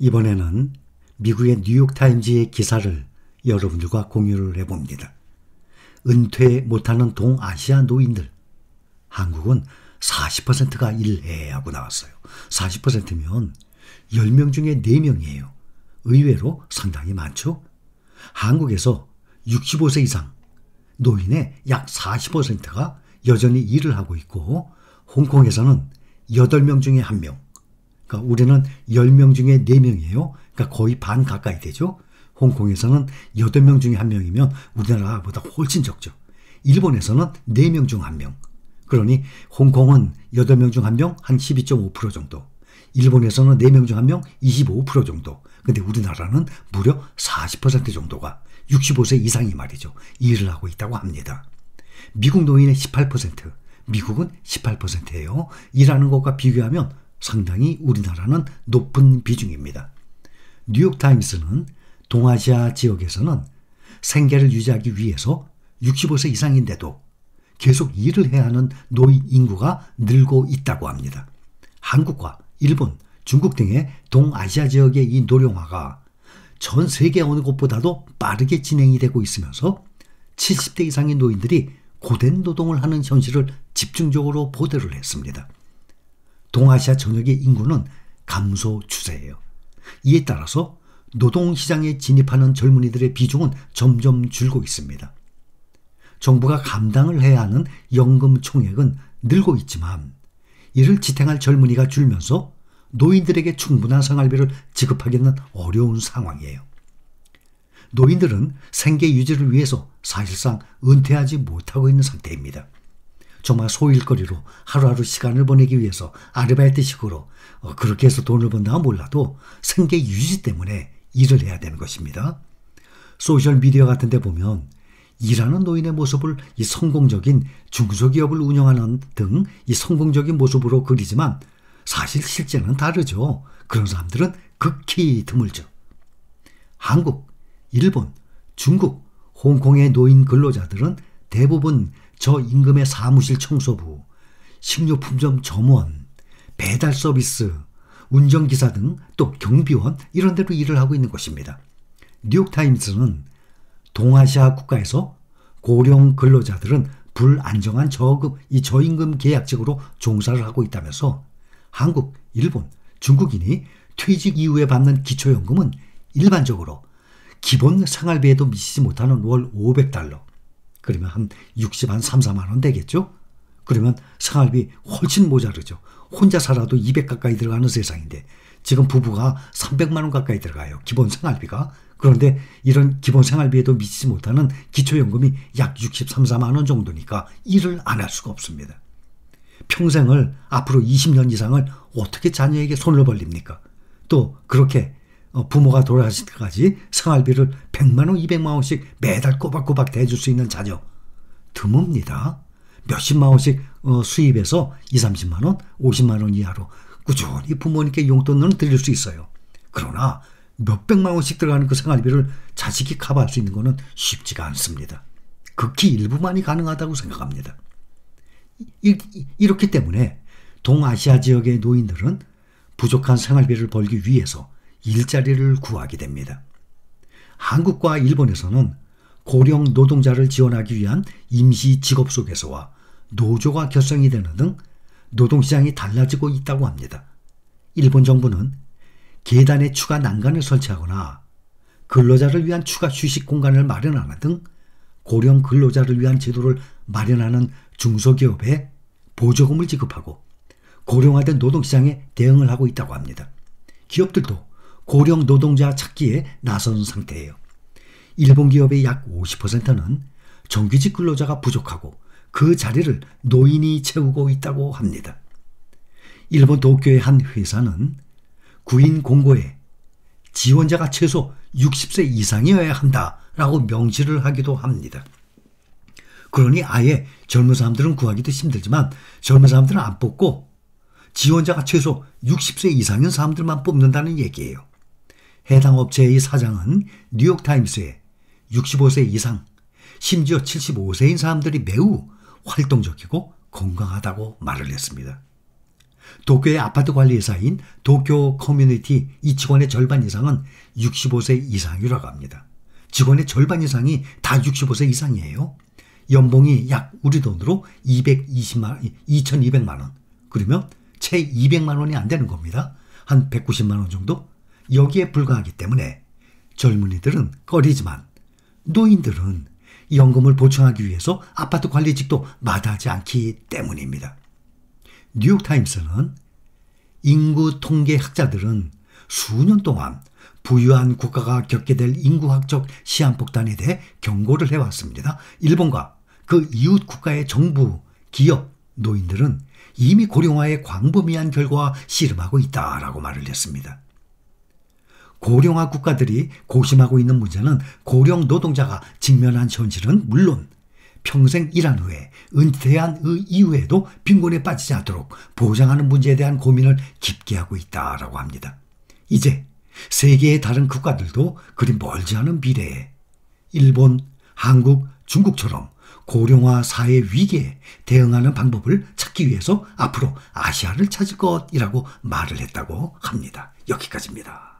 이번에는 미국의 뉴욕타임즈의 기사를 여러분들과 공유를 해봅니다. 은퇴 못하는 동아시아 노인들. 한국은 40%가 일해야 하고 나왔어요. 40%면 10명 중에 4명이에요. 의외로 상당히 많죠? 한국에서 65세 이상 노인의 약 40%가 여전히 일을 하고 있고, 홍콩에서는 8명 중에 1명, 그러니까 우리는 10명 중에 4명이에요. 그러니까 거의 반 가까이 되죠. 홍콩에서는 8명 중에 1명이면 우리나라보다 훨씬 적죠. 일본에서는 4명 중 1명. 그러니 홍콩은 8명 중 1명 한 12.5% 정도. 일본에서는 4명 중 1명 25% 정도. 근데 우리나라는 무려 40% 정도가 65세 이상이 말이죠. 일을 하고 있다고 합니다. 미국 노인의 18%, 미국은 18%예요. 일하는 것과 비교하면 상당히 우리나라는 높은 비중입니다. 뉴욕타임스는 동아시아 지역에서는 생계를 유지하기 위해서 65세 이상인데도 계속 일을 해야 하는 노인 인구가 늘고 있다고 합니다. 한국과 일본, 중국 등의 동아시아 지역의 이 노령화가 전 세계 어느 곳보다도 빠르게 진행이 되고 있으면서 70대 이상의 노인들이 고된 노동을 하는 현실을 집중적으로 보도를 했습니다. 동아시아 전역의 인구는 감소 추세예요. 이에 따라서 노동시장에 진입하는 젊은이들의 비중은 점점 줄고 있습니다. 정부가 감당을 해야 하는 연금 총액은 늘고 있지만 이를 지탱할 젊은이가 줄면서 노인들에게 충분한 생활비를 지급하기는 어려운 상황이에요. 노인들은 생계 유지를 위해서 사실상 은퇴하지 못하고 있는 상태입니다. 정말 소일거리로 하루하루 시간을 보내기 위해서 아르바이트식으로 그렇게 해서 돈을 번다가 몰라도 생계 유지 때문에 일을 해야 되는 것입니다. 소셜미디어 같은 데 보면 일하는 노인의 모습을 이 성공적인 중소기업을 운영하는 등 이 성공적인 모습으로 그리지만 사실 실제는 다르죠. 그런 사람들은 극히 드물죠. 한국, 일본, 중국, 홍콩의 노인 근로자들은 대부분 저임금의 사무실 청소부, 식료품점 점원, 배달 서비스, 운전기사 등 또 경비원 이런 데로 일을 하고 있는 것입니다. 뉴욕타임스는 동아시아 국가에서 고령 근로자들은 불안정한 저임금 계약직으로 종사를 하고 있다면서 한국, 일본, 중국인이 퇴직 이후에 받는 기초연금은 일반적으로 기본 생활비에도 미치지 못하는 월 500달러. 그러면 한 3, 4만 원 되겠죠? 그러면 생활비 훨씬 모자르죠. 혼자 살아도 200 가까이 들어가는 세상인데 지금 부부가 300만 원 가까이 들어가요. 기본 생활비가. 그런데 이런 기본 생활비에도 미치지 못하는 기초연금이 약 63, 4만 원 정도니까 일을 안 할 수가 없습니다. 평생을 앞으로 20년 이상을 어떻게 자녀에게 손을 벌립니까? 또 그렇게 부모가 돌아가실 때까지 생활비를 100만 원, 200만 원씩 매달 꼬박꼬박 대줄 수 있는 자녀 드뭅니다. 몇십만 원씩 수입해서 20, 30만 원, 50만 원 이하로 꾸준히 부모님께 용돈은 드릴 수 있어요. 그러나 몇백만 원씩 들어가는 그 생활비를 자식이 커버할 수 있는 것은 쉽지가 않습니다. 극히 일부만이 가능하다고 생각합니다. 이렇기 때문에 동아시아 지역의 노인들은 부족한 생활비를 벌기 위해서 일자리를 구하게 됩니다. 한국과 일본에서는 고령 노동자를 지원하기 위한 임시 직업소개서와 노조가 결성이 되는 등 노동시장이 달라지고 있다고 합니다. 일본 정부는 계단에 추가 난간을 설치하거나 근로자를 위한 추가 휴식 공간을 마련하는 등 고령 근로자를 위한 제도를 마련하는 중소기업에 보조금을 지급하고 고령화된 노동시장에 대응을 하고 있다고 합니다. 기업들도 고령 노동자 찾기에 나선 상태예요. 일본 기업의 약 50%는 정규직 근로자가 부족하고 그 자리를 노인이 채우고 있다고 합니다. 일본 도쿄의 한 회사는 구인 공고에 지원자가 최소 60세 이상이어야 한다라고 명시를 하기도 합니다. 그러니 아예 젊은 사람들은 구하기도 힘들지만 젊은 사람들은 안 뽑고 지원자가 최소 60세 이상인 사람들만 뽑는다는 얘기예요. 해당 업체의 사장은 뉴욕타임스에 65세 이상, 심지어 75세인 사람들이 매우 활동적이고 건강하다고 말을 했습니다. 도쿄의 아파트 관리회사인 도쿄 커뮤니티 이 직원의 절반 이상은 65세 이상이라고 합니다. 직원의 절반 이상이 다 65세 이상이에요. 연봉이 약 우리 돈으로 2200만 원. 그러면 채 200만 원이 안 되는 겁니다. 한 190만 원 정도? 여기에 불과하기 때문에 젊은이들은 꺼리지만 노인들은 연금을 보충하기 위해서 아파트 관리직도 마다하지 않기 때문입니다. 뉴욕타임스는 인구 통계학자들은 수년 동안 부유한 국가가 겪게 될 인구학적 시한폭탄에 대해 경고를 해왔습니다. 일본과 그 이웃 국가의 정부, 기업, 노인들은 이미 고령화의 광범위한 결과와 씨름하고 있다라고 말을 했습니다. 고령화 국가들이 고심하고 있는 문제는 고령 노동자가 직면한 현실은 물론 평생 일한 후에 은퇴한 이후에도 빈곤에 빠지지 않도록 보장하는 문제에 대한 고민을 깊게 하고 있다라고 합니다. 이제 세계의 다른 국가들도 그리 멀지 않은 미래에 일본, 한국, 중국처럼 고령화 사회 위기에 대응하는 방법을 찾기 위해서 앞으로 아시아를 찾을 것이라고 말을 했다고 합니다. 여기까지입니다.